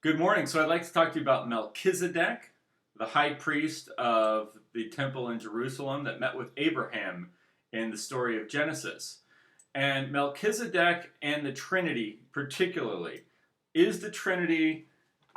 Good morning. So I'd like to talk to you about Melchizedek, the high priest of the temple in Jerusalem that met with Abraham in the story of Genesis. And Melchizedek and the Trinity, particularly, is the Trinity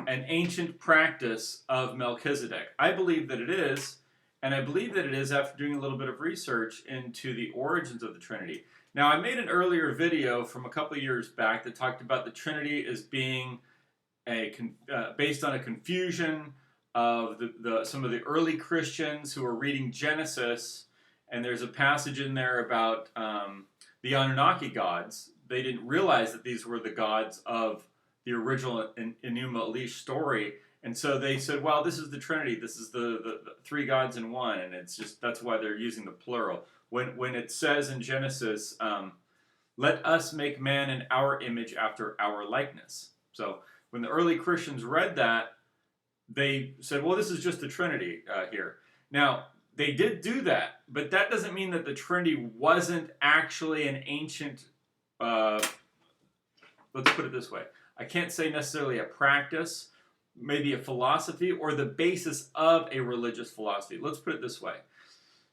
an ancient practice of Melchizedek? I believe that it is, and I believe that it is after doing a little bit of research into the origins of the Trinity. Now, I made an earlier video from a couple of years back that talked about the Trinity as being based on a confusion of some of the early Christians who were reading Genesis, and there's a passage in there about the Anunnaki gods. They didn't realize that these were the gods of the original Enuma Elish story, and so they said, well, this is the Trinity, this is the three gods in one, and it's just, that's why they're using the plural. When it says in Genesis, let us make man in our image after our likeness. So when the early Christians read that, they said, well, this is just the Trinity here. Now, they did do that, but that doesn't mean that the Trinity wasn't actually an ancient, let's put it this way. I can't say necessarily a practice, maybe a philosophy, or the basis of a religious philosophy. Let's put it this way.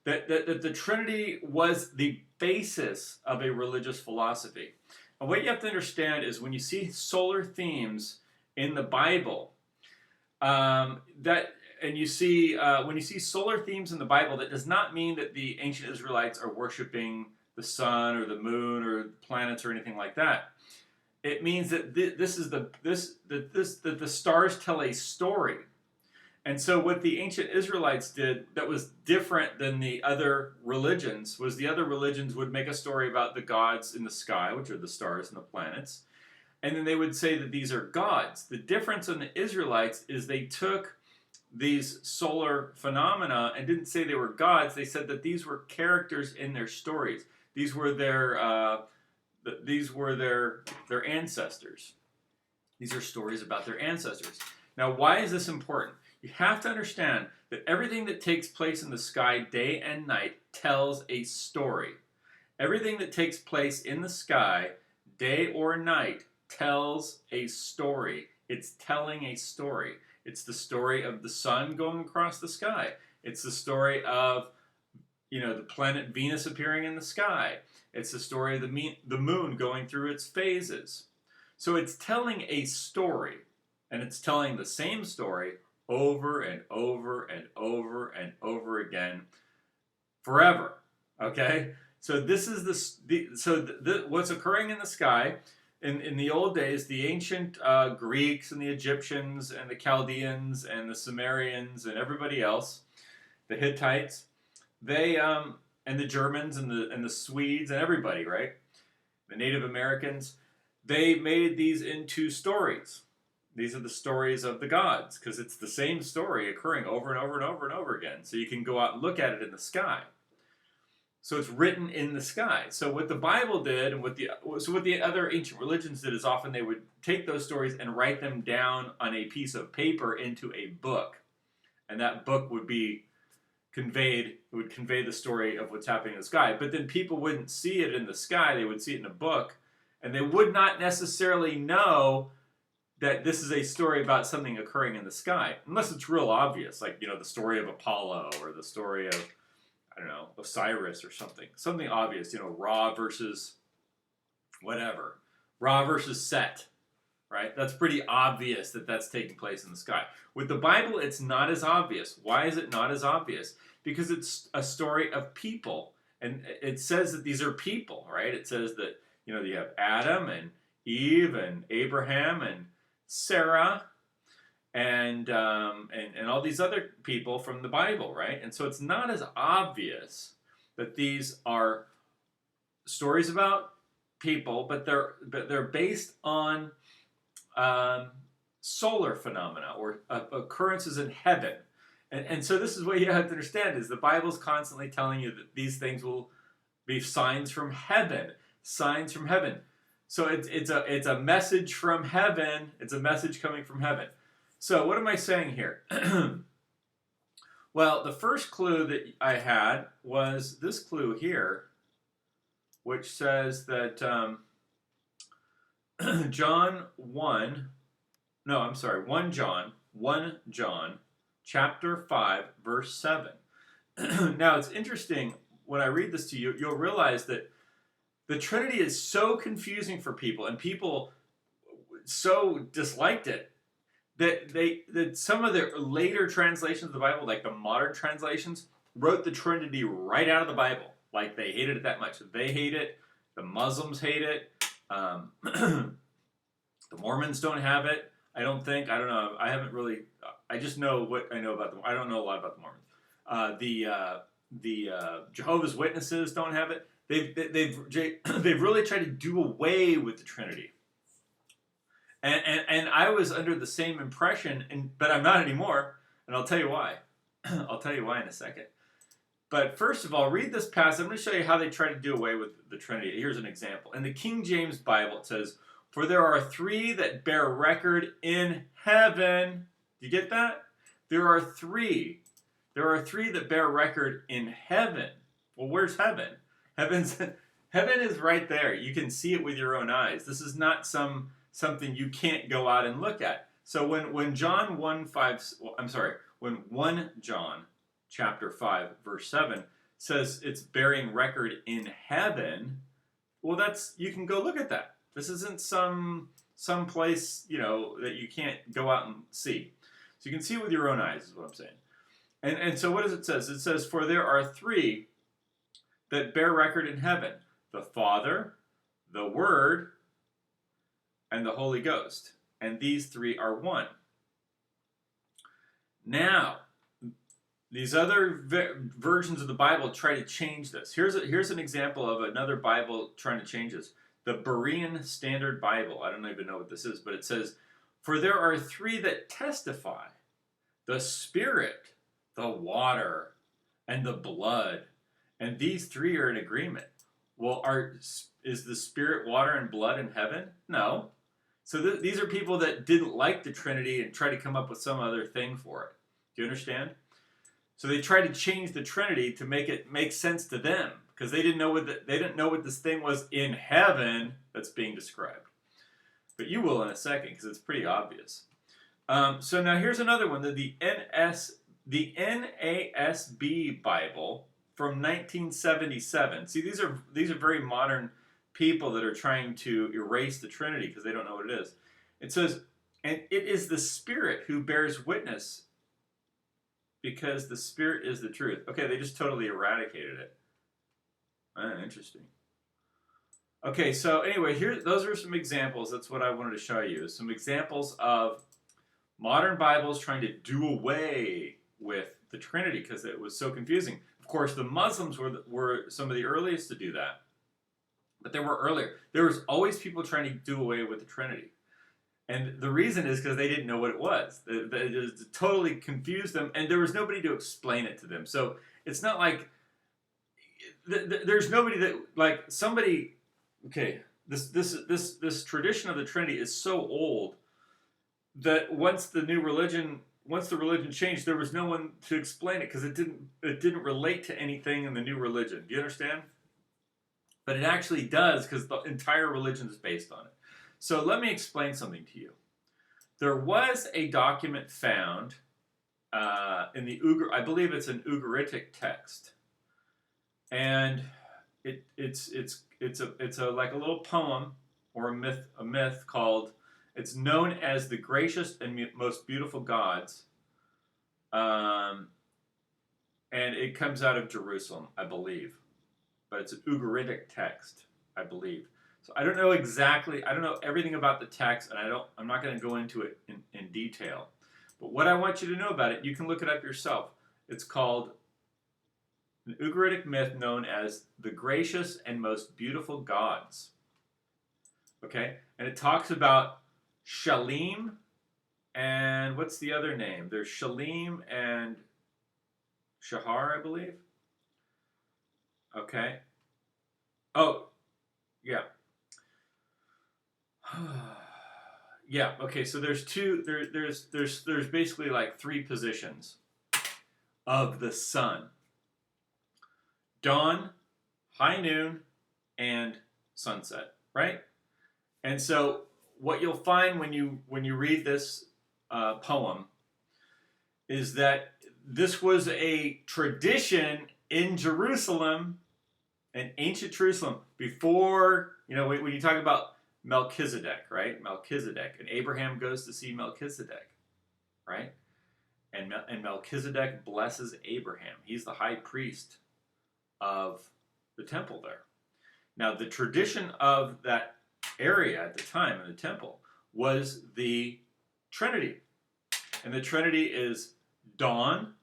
That the Trinity was the basis of a religious philosophy. And what you have to understand is when you see solar themes in the Bible, when you see solar themes in the Bible, that does not mean that the ancient Israelites are worshiping the sun or the moon or the planets or anything like that. It means that the stars tell a story. And so what the ancient Israelites did that was different than the other religions was the other religions would make a story about the gods in the sky, which are the stars and the planets, and then they would say that these are gods. The difference in the Israelites is they took these solar phenomena and didn't say they were gods. They said that these were characters in their stories. These were their ancestors. These are stories about their ancestors. Now, why is this important? You have to understand that everything that takes place in the sky day and night tells a story. Everything that takes place in the sky, day or night, tells a story. It's telling a story. It's the story of the sun going across the sky. It's the story of, the planet Venus appearing in the sky. It's the story of the moon going through its phases. So it's telling a story, and it's telling the same story over and over and over and over again forever. Okay? So this is what's occurring in the sky. In the old days, the ancient Greeks and the Egyptians and the Chaldeans and the Sumerians and everybody else, the Hittites, they and the Germans and the Swedes and everybody, right? The Native Americans, they made these into stories. These are the stories of the gods because it's the same story occurring over and over and over and over again. So you can go out and look at it in the sky. So it's written in the sky. So what the Bible did, and what the other ancient religions did, is often they would take those stories and write them down on a piece of paper into a book, and that book would be conveyed. It would convey the story of what's happening in the sky. But then people wouldn't see it in the sky; they would see it in a book, and they would not necessarily know that this is a story about something occurring in the sky, unless it's real obvious, like the story of Apollo or the story of, I don't know, Osiris or something. Something obvious, Ra versus whatever. Ra versus Set, right? That's pretty obvious that that's taking place in the sky. With the Bible, it's not as obvious. Why is it not as obvious? Because it's a story of people. And it says that these are people, right? It says that, you have Adam and Eve and Abraham and Sarah and all these other people from the Bible, right? And so it's not as obvious that these are stories about people, but they're based on solar phenomena or occurrences in heaven. And so this is what you have to understand is the Bible's constantly telling you that these things will be signs from heaven, signs from heaven. So it's a message from heaven. It's a message coming from heaven. So what am I saying here? Well, the first clue that I had was this clue here, which says that John 1 no, I'm sorry, 1 John chapter 5 verse 7. Now it's interesting when I read this to you, you'll realize that the Trinity is so confusing for people, and people so disliked it that some of the later translations of the Bible, like the modern translations, wrote the Trinity right out of the Bible. Like they hated it that much. They hate it. The Muslims hate it. The Mormons don't have it. I don't think. I don't know. I haven't really. I just know what I know about them. I don't know a lot about the Mormons. The Jehovah's Witnesses don't have it. They've really tried to do away with the Trinity. And I was under the same impression, but I'm not anymore, and I'll tell you why. I'll tell you why in a second. But first of all, read this passage. I'm going to show you how they try to do away with the Trinity. Here's an example. In the King James Bible, it says, "For there are three that bear record in heaven." Do you get that? There are three. There are three that bear record in heaven. Well, where's heaven? Heaven is right there. You can see it with your own eyes. This is not something you can't go out and look at. So when 1 John chapter 5 verse 7 says it's bearing record in heaven, well, that's, you can go look at that. This isn't some place, that you can't go out and see. So you can see it with your own eyes is what I'm saying. And so what does it say? It says, "For there are three that bear record in heaven, the Father, the Word, and the Holy Ghost. And these three are one." Now, these other versions of the Bible try to change this. Here's an example of another Bible trying to change this. The Berean Standard Bible. I don't even know what this is, but it says, "For there are three that testify, the Spirit, the water, and the blood. And these three are in agreement." Well, is the Spirit, water, and blood in heaven? No. So these are people that didn't like the Trinity and tried to come up with some other thing for it. Do you understand? So they tried to change the Trinity to make it make sense to them, because they didn't know what this thing was in heaven that's being described. But you will in a second, because it's pretty obvious. So now here's another one. The NASB Bible from 1977. See, these are very modern people that are trying to erase the Trinity because they don't know what it is. It says, "And it is the Spirit who bears witness, because the Spirit is the truth." Okay, they just totally eradicated it. Interesting. Okay, so anyway, those are some examples. That's what I wanted to show you. Some examples of modern Bibles trying to do away with the Trinity because it was so confusing. Of course, the Muslims were some of the earliest to do that. But there were earlier. There was always people trying to do away with the Trinity. And the reason is because they didn't know what it was. It totally confused them, and there was nobody to explain it to them. So it's not like there's nobody that, like, somebody. Okay, this tradition of the Trinity is so old that once the religion changed, there was no one to explain it because it didn't relate to anything in the new religion. Do you understand? But it actually does, because the entire religion is based on it. So let me explain something to you. There was a document found in the I believe it's an Ugaritic text, and it's like a little poem or a myth called. It's known as the Gracious and Most Beautiful Gods, and it comes out of Jerusalem, I believe. But it's an Ugaritic text, I believe. So I don't know everything about the text, and I'm not going to go into it in detail. But what I want you to know about it, you can look it up yourself. It's called an Ugaritic myth known as the Gracious and Most Beautiful Gods. Okay? And it talks about Shalim, and what's the other name? There's Shalim and Shahar, I believe. Okay. Oh, yeah. Yeah. Okay. So there's there's basically like three positions of the sun: dawn, high noon, and sunset. Right. And so what you'll find when you read this poem is that this was a tradition in Jerusalem, in ancient Jerusalem, before, when you talk about Melchizedek, right? Melchizedek. And Abraham goes to see Melchizedek, right? And Melchizedek blesses Abraham. He's the high priest of the temple there. Now, the tradition of that area at the time in the temple was the Trinity. And the Trinity is dawn,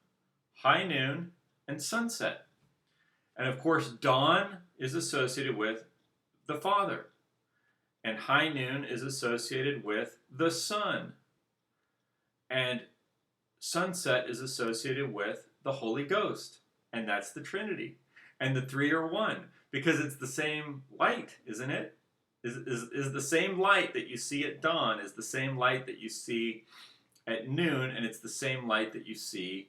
high noon, and sunset. And of course, dawn is associated with the Father. And high noon is associated with the Son. And sunset is associated with the Holy Ghost. And that's the Trinity. And the three are one. Because it's the same light, isn't it? Is the same light that you see at dawn is the same light that you see at noon, and it's the same light that you see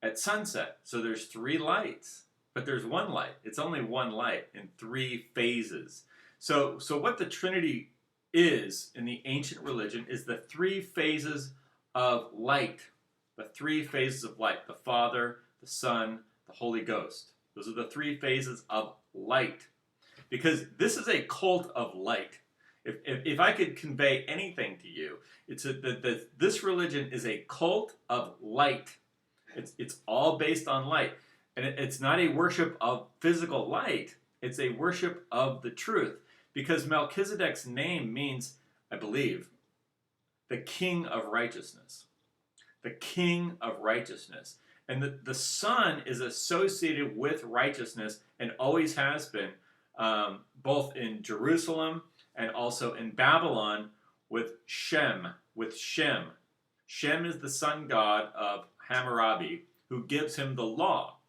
at sunset. So there's three lights, but there's one light. It's only one light in three phases. So what the Trinity is in the ancient religion is the three phases of light. The three phases of light. The Father, the Son, the Holy Ghost. Those are the three phases of light. Because this is a cult of light. If I could convey anything to you, it's that this religion is a cult of light. It's all based on light. And it's not a worship of physical light. It's a worship of the truth. Because Melchizedek's name means, I believe, the King of Righteousness. The King of Righteousness. And the Son is associated with righteousness and always has been, both in Jerusalem and also in Babylon with Shem. Shem is the sun god of Hammurabi, who gives him the law.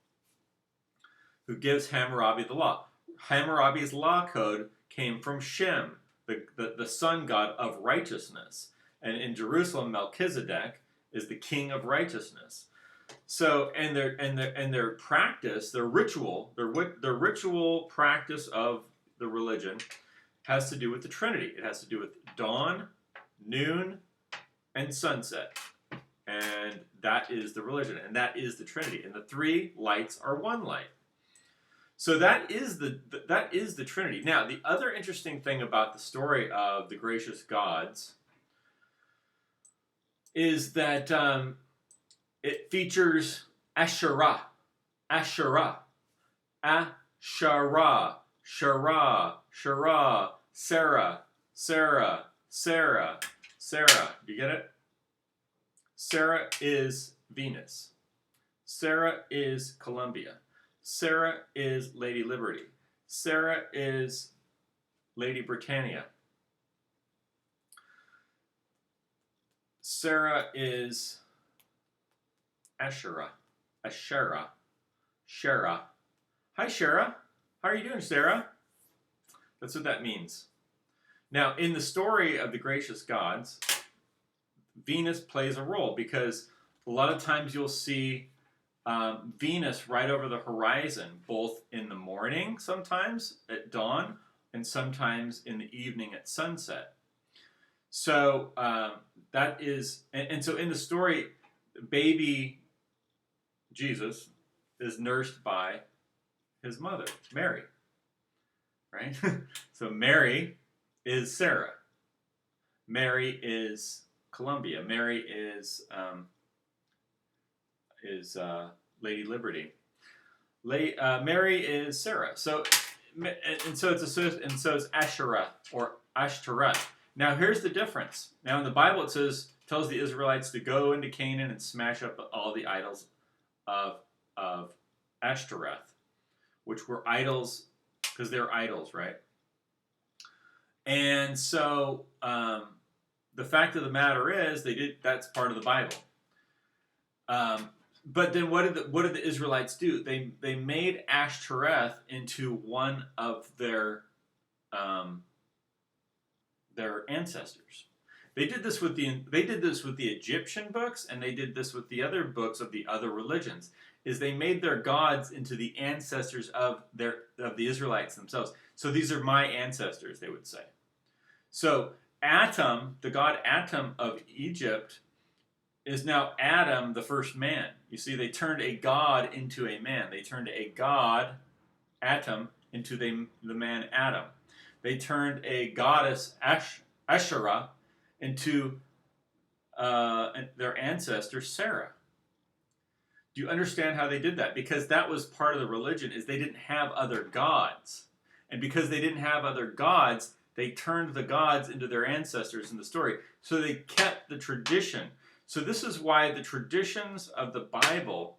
Who gives Hammurabi the law. Hammurabi's law code came from Shem, the sun god of righteousness. And in Jerusalem, Melchizedek is the king of righteousness. So, and their practice, their ritual practice of the religion has to do with the Trinity. It has to do with dawn, noon, and sunset. And that is the religion, and that is the Trinity. And the three lights are one light. So that is the Trinity. Now, the other interesting thing about the story of the gracious gods is that it features Asherah, Shara, Sarah. Do you get it? Sarah is Venus. Sarah is Columbia. Sarah is Lady Liberty. Sarah is Lady Britannia. Sarah is Asherah. Shara. Hi, Shara. How are you doing, Sarah? That's what that means. Now, in the story of the gracious gods, Venus plays a role because a lot of times you'll see Venus right over the horizon, both in the morning sometimes at dawn and sometimes in the evening at sunset. So that is, and so in the story, baby Jesus is nursed by his mother, Mary, right? So Mary is Sarah. Mary is Columbia. Mary is Lady Liberty. Mary is Sarah. So it's Asherah or Ashtoreth. Now here's the difference. Now in the Bible it tells the Israelites to go into Canaan and smash up all the idols of Ashtoreth, which were idols because they're idols, right? And so the fact of the matter is that's part of the Bible. But then what did the Israelites do? They made Ashtoreth into one of their ancestors. They did this with the Egyptian books, and they did this with the other books of the other religions. Is they made their gods into the ancestors of the Israelites themselves. So these are my ancestors, they would say. So Atum, the god Atum of Egypt, is now Adam, the first man. You see, they turned a god into a man. They turned a god, Atum, into the man Adam. They turned a goddess, Asherah, into their ancestor, Sarah. Do you understand how they did that? Because that was part of the religion, is they didn't have other gods. And because they didn't have other gods, they turned the gods into their ancestors in the story. So they kept the tradition. So this is why the traditions of the Bible,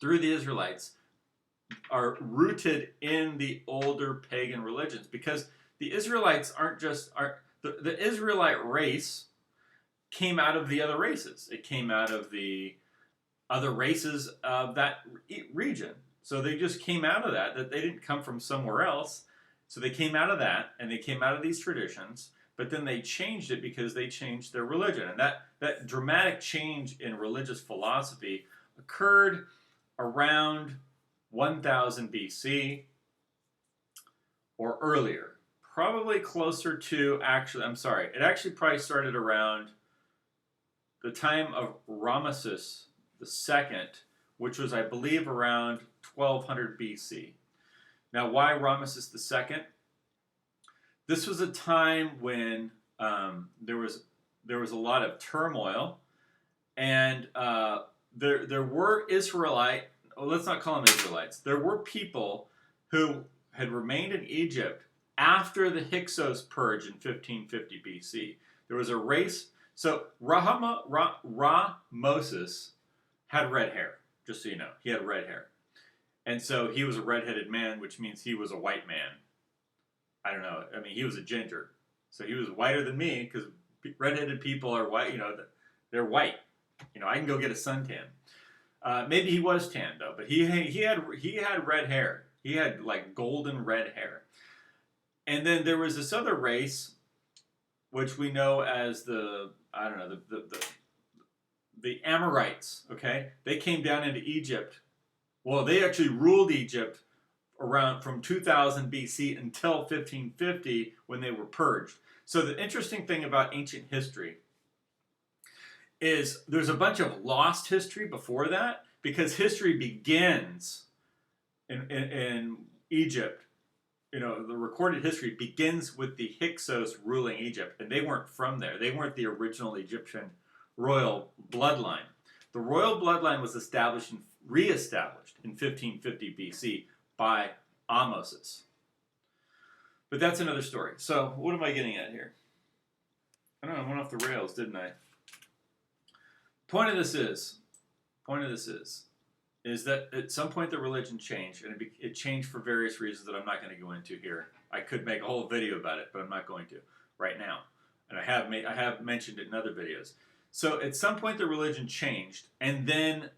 through the Israelites, are rooted in the older pagan religions. Because the Israelites aren't just... The Israelite race came out of the other races. It came out of the other races of that region. So they just came out of that they didn't come from somewhere else. So they came out of that, and they came out of these traditions, but then they changed it because they changed their religion. And that dramatic change in religious philosophy occurred around 1000 BC or earlier. Probably closer to, it actually probably started around the time of Ramesses II, which was, I believe, around 1200 BC. Now, why Ramesses II? This was a time when there was a lot of turmoil, and there were let's not call them Israelites. There were people who had remained in Egypt after the Hyksos purge in 1550 BC. There was a race. So Ramesses had red hair, just so you know. He had red hair. And so he was a redheaded man, which means he was a white man. I don't know. I mean, he was a ginger. So he was whiter than me, because redheaded people are white. They're white. I can go get a suntan. Maybe he was tan, though. But he had red hair. He had, like, golden red hair. And then there was this other race, which we know as the Amorites, okay? They came down into Egypt. Well, they actually ruled Egypt around from 2000 BC until 1550 when they were purged. So the interesting thing about ancient history is there's a bunch of lost history before that, because history begins in Egypt. The recorded history begins with the Hyksos ruling Egypt, and they weren't from there. They weren't the original Egyptian royal bloodline. The royal bloodline was reestablished in 1550 BC by Ahmoses. But that's another story. So what am I getting at here? I don't know, I went off the rails, didn't I? Point of this is that at some point the religion changed, and it changed for various reasons that I'm not going to go into here. I could make a whole video about it, but I'm not going to right now. And I have mentioned it in other videos. So at some point the religion changed, and then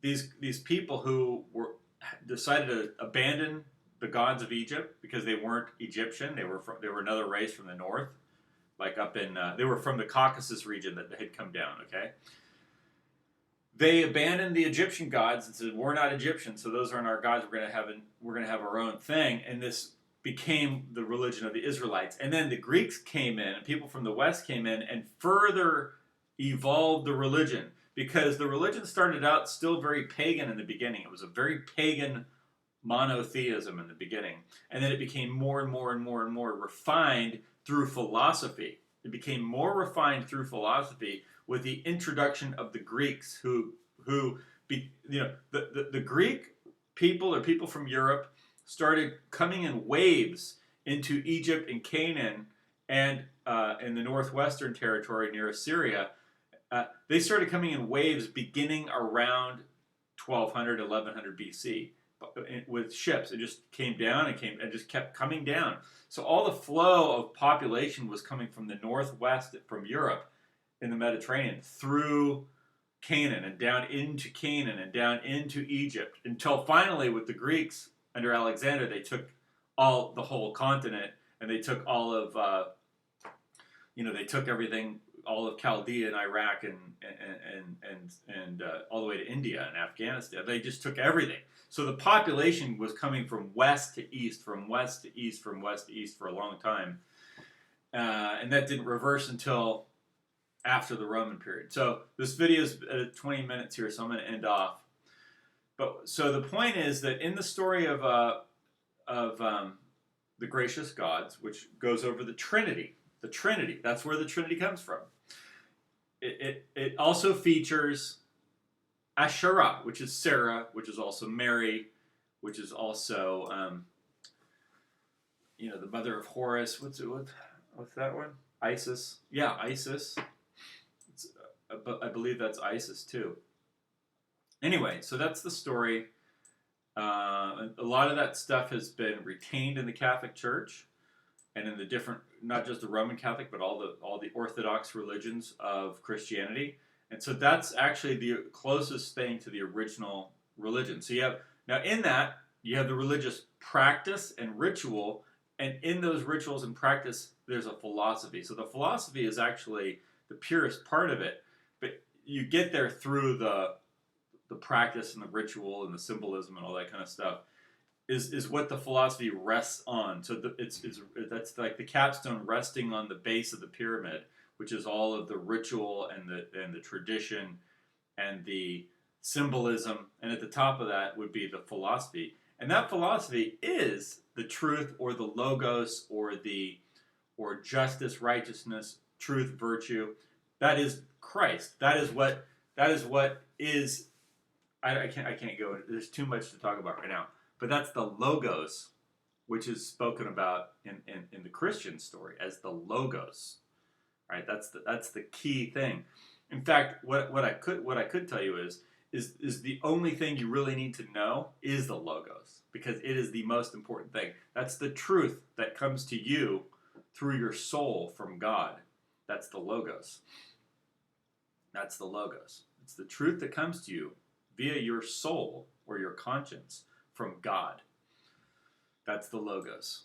these people who decided to abandon the gods of Egypt because they weren't Egyptian. They were another race from the north, like up in they were from the Caucasus region that had come down. Okay. They abandoned the Egyptian gods and said, "We're not Egyptian, so those aren't our gods. We're going to have our own thing." And this became the religion of the Israelites. And then the Greeks came in, and people from the West came in and further evolved the religion, because the religion started out still very pagan in the beginning. It was a very pagan monotheism in the beginning, and then it became more and more and more and more refined through philosophy. It became more refined through philosophy with the introduction of the Greeks, the Greek people, or people from Europe, started coming in waves into Egypt and Canaan, and in the northwestern territory near Assyria. They started coming in waves beginning around 1200, 1100 BC with ships. It just came down and just kept coming down. So all the flow of population was coming from the northwest, from Europe, in the Mediterranean, through Canaan and down into Egypt, until finally with the Greeks under Alexander, they took the whole continent, and they took all of they took everything, all of Chaldea and Iraq and all the way to India and Afghanistan. They just took everything. So the population was coming from west to east, from west to east, from west to east for a long time. and that didn't reverse until after the Roman period. So this video is 20 minutes here, so I'm going to end off. But so the point is that in the story of the gracious gods, which goes over the Trinity, that's where the Trinity comes from. It also features Asherah, which is Sarah, which is also Mary, which is also the mother of Horus. What's that one? Isis. Yeah, Isis. I believe that's Isis too. Anyway, so that's the story. A lot of that stuff has been retained in the Catholic Church and in the different, not just the Roman Catholic, but all the Orthodox religions of Christianity. And so that's actually the closest thing to the original religion. So now in that, you have the religious practice and ritual, and in those rituals and practice, there's a philosophy. So the philosophy is actually the purest part of it, but you get there through the practice and the ritual and the symbolism and all that kind of stuff is what the philosophy rests on. So that's like the capstone resting on the base of the pyramid, which is all of the ritual and the tradition and the symbolism, and at the top of that would be the philosophy. And that philosophy is the truth, or the logos, or justice, righteousness, truth, virtue. That is Christ. That is what is. I can't go. There's too much to talk about right now. But that's the logos, which is spoken about in the Christian story as the logos. Right? That's the key thing. In fact, what I could tell you is the only thing you really need to know is the logos, because it is the most important thing. That's the truth that comes to you through your soul from God. That's the logos. That's the logos. It's the truth that comes to you via your soul or your conscience from God. That's the logos.